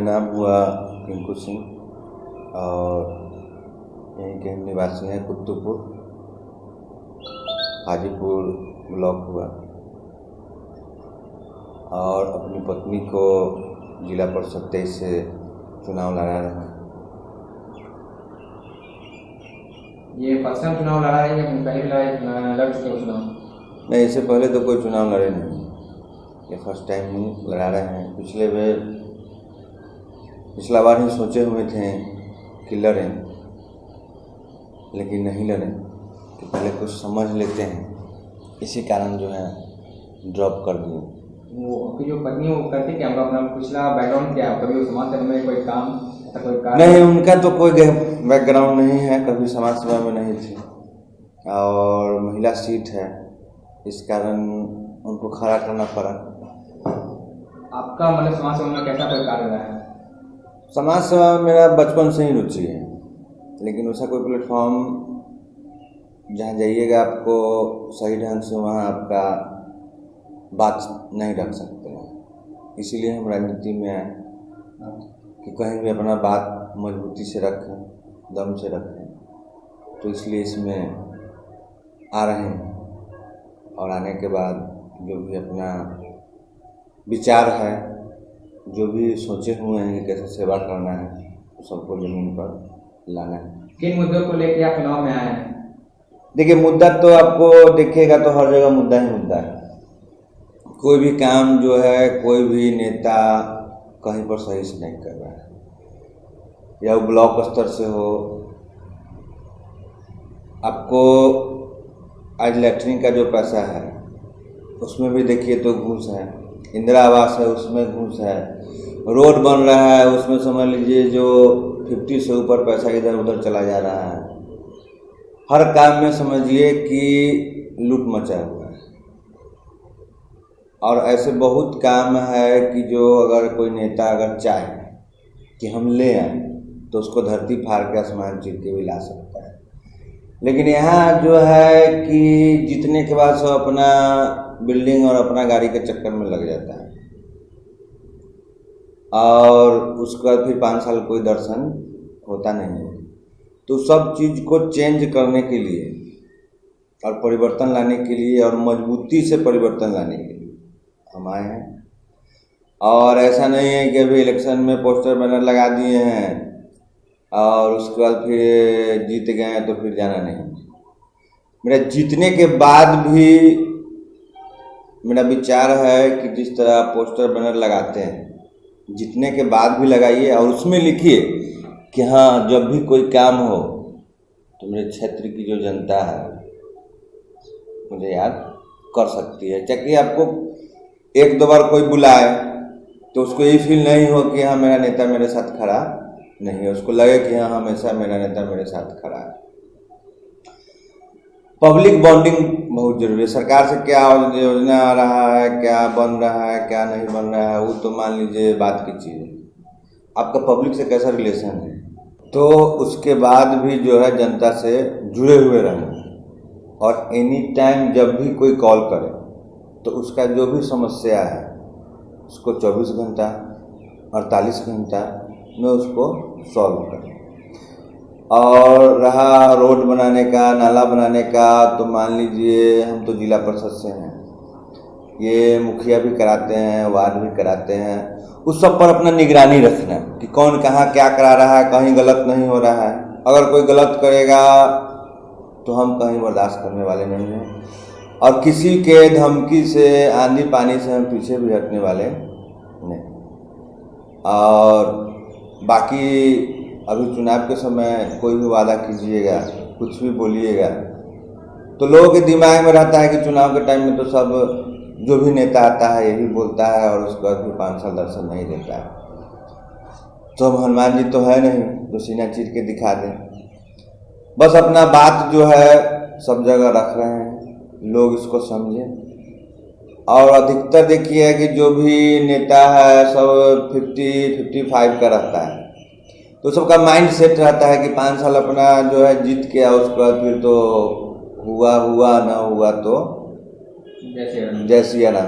नाम हुआ टिंकू सिंह और यहीं के हम निवासी हैं। कुतुबपुर हाजीपुर ब्लॉक हुआ और अपनी पत्नी को जिला परिषद 23 से चुनाव लड़ा रहे हैं। ये फर्स्ट टाइम चुनाव लड़ा रहे हैं, पहले भी लड़ चुके हो चुनाव? नहीं, इससे पहले तो कोई चुनाव लड़े नहीं, ये फर्स्ट टाइम ही लड़ा रहे हैं। पिछला बार ही सोचे हुए थे कि लड़ें, लेकिन नहीं लड़े कि पहले कुछ समझ लेते हैं, इसी कारण जो है ड्रॉप कर दिए। वो आपकी जो पत्नी वो करती क्या, अपना पिछला बैकग्राउंड क्या है? कभी समाज सेवा में कोई काम ऐसा कोई कार्य? नहीं, उनका तो कोई बैकग्राउंड नहीं है, कभी समाज सेवा में नहीं थी और महिला सीट है, इस कारण उनको खड़ा करना पड़ा। आपका मतलब समाज सेवा में कैसा कोई कार्य रहा है? समाज सेवा में मेरा बचपन से ही रुचि है, लेकिन वैसा कोई प्लेटफॉर्म जहाँ जाइएगा आपको सही ढंग से वहाँ आपका बात नहीं रख सकते हैं। इसीलिए हम राजनीति में आए कि कहीं भी अपना बात मजबूती से रखें, दम से रखें, तो इसलिए इसमें आ रहे हैं। और आने के बाद जो भी अपना विचार है, जो भी सोचे हुए हैं कि कैसे सेवा करना है, तो सबको ज़मीन पर लाना है। किन मुद्दों को लेकर आप चुनाव में आए हैं? देखिए, मुद्दा तो आपको देखिएगा तो हर जगह मुद्दा ही मुद्दा है। कोई भी काम जो है, कोई भी नेता कहीं पर सही से नहीं कर रहा है, या वो ब्लॉक स्तर से हो। आपको आज लैट्रिन का जो पैसा है उसमें भी देखिए तो घूस है, इंदिरा आवास है उसमें घूस है, रोड बन रहा है उसमें समझ लीजिए जो 50 से ऊपर पैसा इधर उधर चला जा रहा है। हर काम में समझिए कि लूट मचा हुआ है। और ऐसे बहुत काम है कि जो अगर कोई नेता अगर चाहे कि हम ले आए तो उसको धरती फाड़ के आसमान चीर के भी ला सकता है। लेकिन यहाँ जो है कि जीतने के बाद सब अपना बिल्डिंग और अपना गाड़ी के चक्कर में लग जाता है और उसके बाद फिर 5 साल कोई दर्शन होता नहीं है। तो सब चीज़ को चेंज करने के लिए और परिवर्तन लाने के लिए और मजबूती से परिवर्तन लाने के लिए हम आए हैं। और ऐसा नहीं है कि अभी इलेक्शन में पोस्टर बैनर लगा दिए हैं और उसके बाद फिर जीत गए हैं तो फिर जाना नहीं। मेरा जीतने के बाद भी मेरा विचार है कि जिस तरह पोस्टर बैनर लगाते हैं, जीतने के बाद भी लगाइए और उसमें लिखिए कि हाँ, जब भी कोई काम हो तो मेरे क्षेत्र की जो जनता है मुझे याद कर सकती है। चाहे आपको 1-2 बार कोई बुलाए तो उसको ये फील नहीं हो कि हाँ मेरा नेता मेरे साथ खड़ा नहीं है, उसको लगे कि हाँ हमेशा मेरा नेता मेरे साथ खड़ा है। पब्लिक बॉन्डिंग बहुत जरूरी है। सरकार से क्या योजना आ रहा है, क्या बन रहा है, क्या नहीं बन रहा है, वो तो मान लीजिए बात की चीज़ है। आपका पब्लिक से कैसा रिलेशन है, तो उसके बाद भी जो है जनता से जुड़े हुए रहें और एनी टाइम जब भी कोई कॉल करे तो उसका जो भी समस्या है उसको 24 घंटा 48 घंटा में उसको सॉल्व करें। और रहा रोड बनाने का, नाला बनाने का, तो मान लीजिए हम तो जिला परिषद से हैं, ये मुखिया भी कराते हैं, वार्ड भी कराते हैं। उस सब पर अपना निगरानी रखना कि कौन कहाँ क्या करा रहा है, कहीं गलत नहीं हो रहा है। अगर कोई गलत करेगा तो हम कहीं बर्दाश्त करने वाले नहीं हैं और किसी के धमकी से, आंधी पानी से हम पीछे भी हटने वाले नहीं। और बाकी अभी चुनाव के समय कोई भी वादा कीजिएगा, कुछ भी बोलिएगा, तो लोगों के दिमाग में रहता है कि चुनाव के टाइम में तो सब जो भी नेता आता है यही बोलता है और उसके बाद फिर 5 साल दर्शन नहीं देता है। तो हम हनुमान जी तो है नहीं जो सीना चीर के दिखा दें। बस अपना बात जो है सब जगह रख रहे हैं, लोग इसको समझें। और अधिकतर देखिए कि जो भी नेता है सब 50-55 का रहता है, तो सबका माइंड सेट रहता है कि 5 साल अपना जो है जीत के आओ, उसके बाद फिर तो हुआ ना हुआ तो जय सिया राम।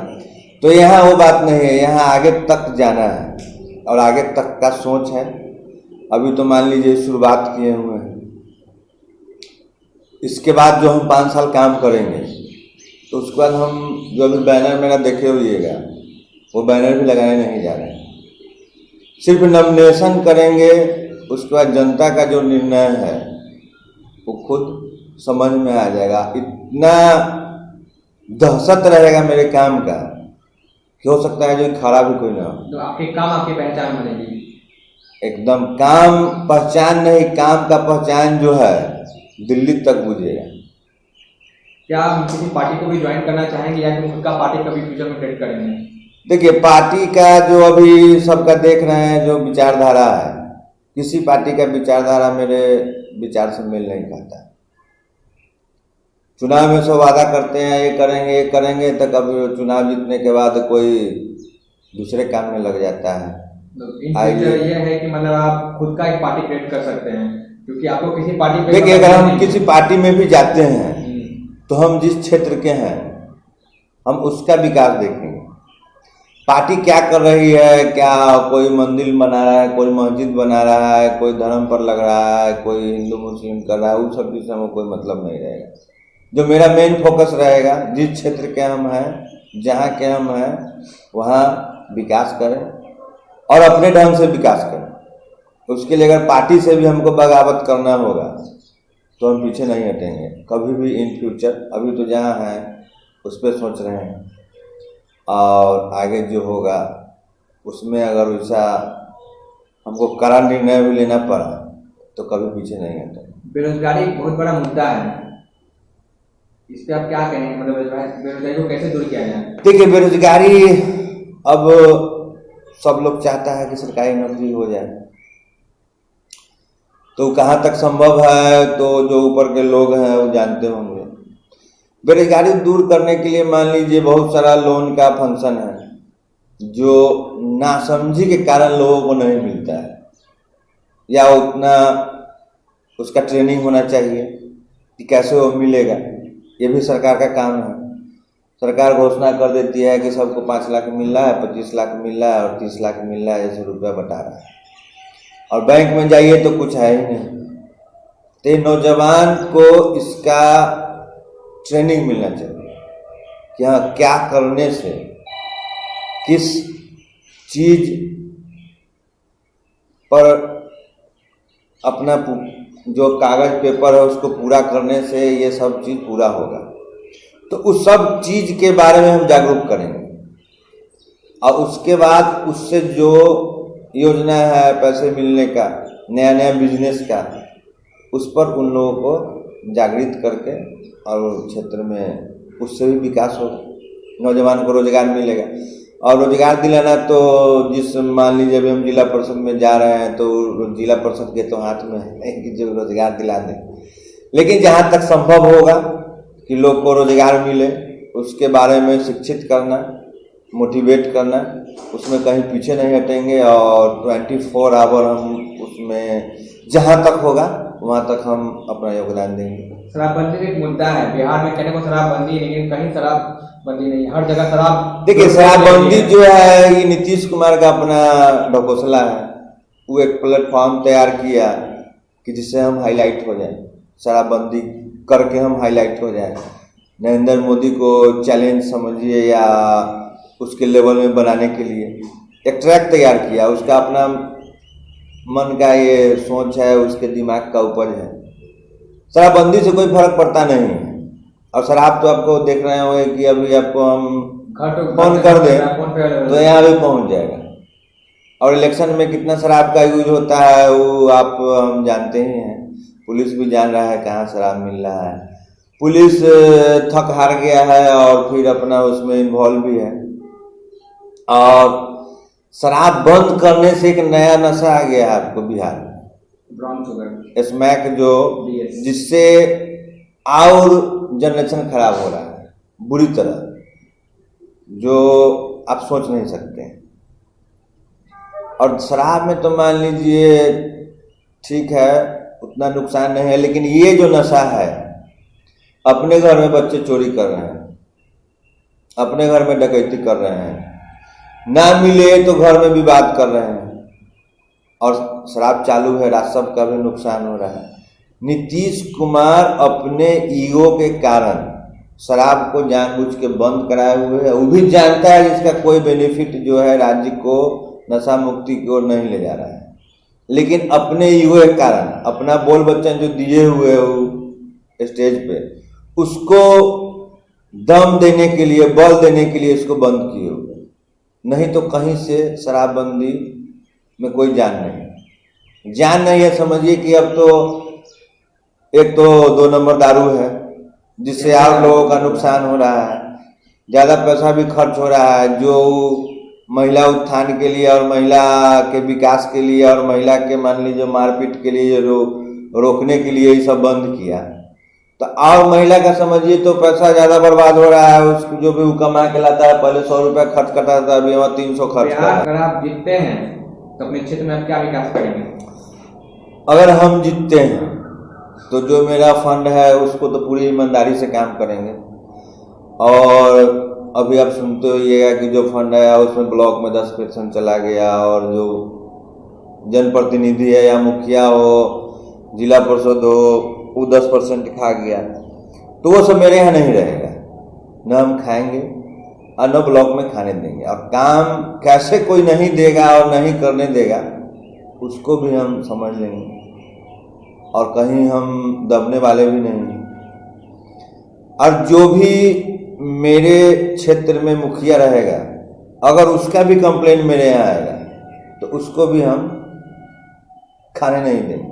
तो यहाँ वो बात नहीं है, यहाँ आगे तक जाना है। और आगे तक का सोच है। अभी तो मान लीजिए शुरुआत किए हुए हैं, इसके बाद जो हम 5 साल काम करेंगे तो उसके बाद हम जो अभी बैनर मेरा देखे हुईएगा वो बैनर भी लगाने नहीं जा रहे हैं, सिर्फ नॉमिनेशन करेंगे। उसके बाद जनता का जो निर्णय है वो खुद समझ में आ जाएगा। इतना दहशत रहेगा मेरे काम का कि हो सकता है जो खड़ा भी कोई ना हो। तो आपके काम आपकी पहचान बनेगी। एकदम काम पहचान नहीं, काम का पहचान जो है दिल्ली तक बुझेगा। क्या आप किसी पार्टी को भी ज्वाइन करना चाहेंगे या फिर खुद का पार्टी कभी फ्यूचर में क्रिएट करेंगे? देखिए, पार्टी का जो अभी सबका देख रहे हैं जो विचारधारा है, किसी पार्टी का विचारधारा मेरे विचार से मेल नहीं खाता। चुनाव में सब वादा करते हैं ये करेंगे तो कभी चुनाव जीतने के बाद कोई दूसरे काम में लग जाता है। तो इन फ्यूचर ये है कि मतलब आप खुद का एक पार्टी क्रिएट कर सकते हैं, क्योंकि आपको किसी पार्टी पे देखिए, अगर हम किसी पार्टी में भी जाते हैं तो हम जिस क्षेत्र के हैं हम उसका विकास देखेंगे। पार्टी क्या कर रही है, क्या कोई मंदिर बना रहा है, कोई मस्जिद बना रहा है, कोई धर्म पर लग रहा है, कोई हिंदू मुस्लिम कर रहा है, उन सब चीज़ से हमें कोई मतलब नहीं रहेगा। जो मेरा मेन फोकस रहेगा, जिस क्षेत्र के हम हैं, जहाँ के हम हैं, वहाँ विकास करें और अपने ढंग से विकास करें। उसके लिए अगर पार्टी से भी हमको बगावत करना होगा तो हम पीछे नहीं हटेंगे कभी भी इन फ्यूचर। अभी तो जहाँ हैं उस पर सोच रहे हैं और आगे जो होगा उसमें अगर वैसा हमको कड़ा निर्णय भी लेना पड़ा तो कभी पीछे नहीं हटेंगे। बेरोजगारी एक बहुत बड़ा मुद्दा है, इस पे आप क्या कहेंगे? मतलब बेरोजगारी को कैसे दूर किया जाए? देखिए, बेरोजगारी अब सब लोग चाहता है कि सरकारी नौकरी हो जाए, तो कहाँ तक संभव है तो जो ऊपर के लोग हैं वो जानते होंगे। बेरोजगारी दूर करने के लिए मान लीजिए बहुत सारा लोन का फंक्शन है जो नासमझी के कारण लोगों को नहीं मिलता है, या उतना उसका ट्रेनिंग होना चाहिए कि कैसे वो मिलेगा। ये भी सरकार का काम है। सरकार घोषणा कर देती है कि सबको 5 लाख मिल रहा है, 25 लाख मिल रहा है और 30 लाख मिल रहा है, जैसे रुपया बटा रहा है, और बैंक में जाइए तो कुछ है ही नहीं। तो नौजवान को इसका ट्रेनिंग मिलना चाहिए कि हाँ, क्या करने से, किस चीज पर अपना जो कागज पेपर है उसको पूरा करने से ये सब चीज पूरा होगा। तो उस सब चीज के बारे में हम जागरूक करेंगे और उसके बाद उससे जो योजना है पैसे मिलने का, नया नया बिजनेस का, उस पर उन लोगों को जागृत करके और क्षेत्र में उससे भी विकास होगा, नौजवान को रोजगार मिलेगा। और रोजगार दिलाना तो जिस मान लीजिए अभी हम जिला परिषद में जा रहे हैं तो जिला परिषद के तो हाथ में है कि जो रोजगार दिला दें, लेकिन जहाँ तक संभव होगा कि लोग को रोजगार मिले उसके बारे में शिक्षित करना, मोटिवेट करना, उसमें कहीं पीछे नहीं हटेंगे और 24 आवर हम उसमें जहाँ तक होगा वहाँ तक हम अपना योगदान देंगे। शराबबंदी एक मुद्दा है बिहार में, कहने को शराबबंदी, लेकिन कहीं शराबबंदी नहीं, हर जगह शराब। देखिए, शराबबंदी जो है ये नीतीश कुमार का अपना ढकोसला है। वो एक प्लेटफॉर्म तैयार किया कि जिससे हम हाईलाइट हो जाए, शराबबंदी करके हम हाईलाइट हो जाए। नरेंद्र मोदी को चैलेंज समझिए या उसके लेवल में बनाने के लिए एक ट्रैक तैयार किया। उसका अपना मन का ये सोच है, उसके दिमाग का उपज है। शराबबंदी से कोई फर्क पड़ता नहीं है। और शराब तो आपको देख रहे होंगे कि अभी आपको हम फोन कर दें तो यहाँ भी पहुँच जाएगा। और इलेक्शन में कितना शराब का यूज होता है वो आप हम जानते ही हैं। पुलिस भी जान रहा है कहाँ शराब मिल रहा है। पुलिस थक हार गया है और फिर अपना उसमें इन्वॉल्व भी है। और शराब बंद करने से एक नया नशा आ गया है आपको बिहार में, ब्राउन शुगर, स्मैक, जो जिससे और जनरेशन खराब हो रहा है बुरी तरह, जो आप सोच नहीं सकते। और शराब में तो मान लीजिए ठीक है उतना नुकसान नहीं है, लेकिन ये जो नशा है, अपने घर में बच्चे चोरी कर रहे हैं, अपने घर में डकैती कर रहे हैं, ना मिले तो घर में विवाद कर रहे हैं, और शराब चालू है, राजस्व का भी नुकसान हो रहा है। नीतीश कुमार अपने ईगो के कारण शराब को जानबूझ के बंद कराए हुए है। वो भी जानता है इसका कोई बेनिफिट जो है राज्य को नशा मुक्ति की ओर नहीं ले जा रहा है, लेकिन अपने ईगो के कारण अपना बोल बच्चन जो दिए हुए हो स्टेज पे, उसको दम देने के लिए, बल देने के लिए इसको बंद किए हुए। नहीं तो कहीं से शराबबंदी में कोई जान नहीं है। समझिए कि अब तो एक तो 2 नंबर दारू है जिससे आप लोगों का नुकसान हो रहा है, ज़्यादा पैसा भी खर्च हो रहा है, जो महिला उत्थान के लिए और महिला के विकास के लिए और महिला के मान लीजिए मारपीट के लिए रोकने के लिए ये सब बंद किया। तो और महिला का समझिए तो पैसा ज़्यादा बर्बाद हो रहा है। उसको जो भी वो कमा के लाता है, पहले 100 रुपया खर्च करता था, अभी वहाँ 300 खर्च कर रहा है। अगर आप जीतते हैं तो अपने क्षेत्र में आप क्या विकास करेंगे? अगर हम जीतते हैं तो जो मेरा फंड है उसको तो पूरी ईमानदारी से काम करेंगे। और अभी आप सुनते होइएगा कि जो फंड है उसमें ब्लॉक में 10% चला गया, और जो जनप्रतिनिधि है या मुखिया हो, जिला परिषद हो, वो 10% खा गया, तो वो सब मेरे यहाँ नहीं रहेगा। न हम खाएंगे और न ब्लॉक में खाने देंगे। और काम कैसे कोई नहीं देगा और नहीं करने देगा उसको भी हम समझ लेंगे, और कहीं हम दबने वाले भी नहीं। और जो भी मेरे क्षेत्र में मुखिया रहेगा, अगर उसका भी कंप्लेन मेरे यहाँ आएगा तो उसको भी हम खाने नहीं देंगे।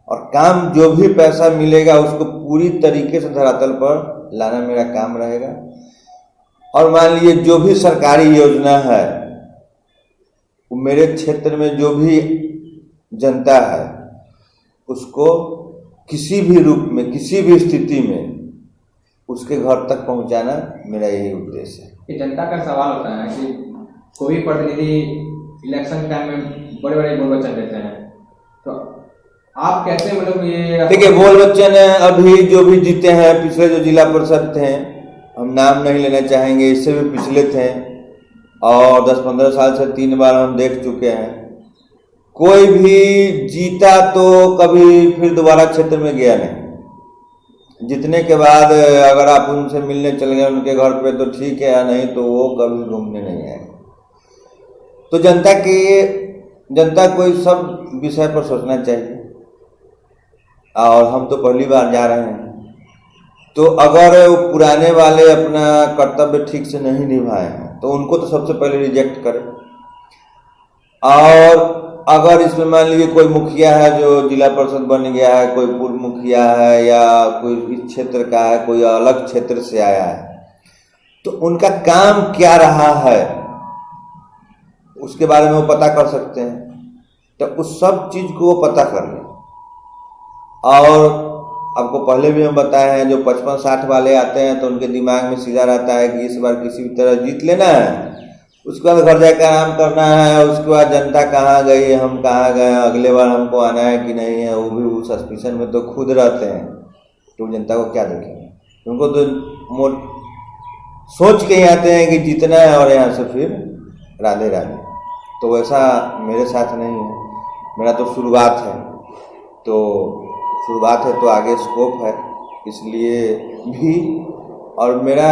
और काम जो भी पैसा मिलेगा उसको पूरी तरीके से धरातल पर लाना मेरा काम रहेगा। और मान लीजिए जो भी सरकारी योजना है, वो मेरे क्षेत्र में जो भी जनता है उसको किसी भी रूप में, किसी भी स्थिति में उसके घर तक पहुंचाना मेरा यही उद्देश्य है। ये जनता का सवाल होता है कि कोई प्रतिनिधि इलेक्शन टाइम में बड़े बड़े बोल वचन देते हैं, तो आप कैसे मतलब ये देखिए, बोल बच्चन अभी जो भी जीते हैं, पिछले जो जिला परिषद थे, हम नाम नहीं लेना चाहेंगे, इससे भी पिछले थे, और 10-15 साल से 3 बार हम देख चुके हैं। कोई भी जीता तो कभी फिर दोबारा क्षेत्र में गया नहीं। जीतने के बाद अगर आप उनसे मिलने चले गए उनके घर पे तो ठीक है, या नहीं तो वो कभी घूमने नहीं आए। तो जनता को इस सब विषय पर सोचना चाहिए। और हम तो पहली बार जा रहे हैं, तो अगर वो पुराने वाले अपना कर्तव्य ठीक से नहीं निभाए हैं तो उनको तो सबसे पहले रिजेक्ट करें। और अगर इसमें मान लीजिए कोई मुखिया है जो जिला परिषद बन गया है, कोई पूर्व मुखिया है, या कोई इस क्षेत्र का है, कोई अलग क्षेत्र से आया है, तो उनका काम क्या रहा है उसके बारे में वो पता कर सकते हैं। तो उस सब चीज़ को वो पता कर लें। और आपको पहले भी हम बताए हैं, जो 55-60 वाले आते हैं तो उनके दिमाग में सीधा रहता है कि इस बार किसी भी तरह जीत लेना है, उसके बाद घर जाकर आराम करना है, उसके बाद जनता कहाँ गई, हम कहाँ गए, अगले बार हमको आना है कि नहीं है, वो भी उस सस्पिशन में तो खुद रहते हैं। तो जनता को क्या देखेंगे? उनको तो सोच के ही आते हैं कि जीतना है और यहाँ से फिर राधे राधे। तो वैसा मेरे साथ नहीं है। मेरा तो शुरुआत है, तो आगे स्कोप है, इसलिए भी। और मेरा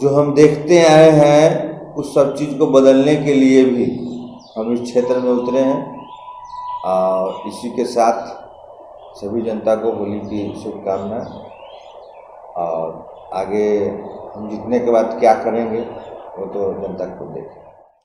जो हम देखते आए हैं उस सब चीज़ को बदलने के लिए भी हम इस क्षेत्र में उतरे हैं। और इसी के साथ सभी जनता को होली की शुभकामना। और आगे हम जीतने के बाद क्या करेंगे वो तो जनता को देखें।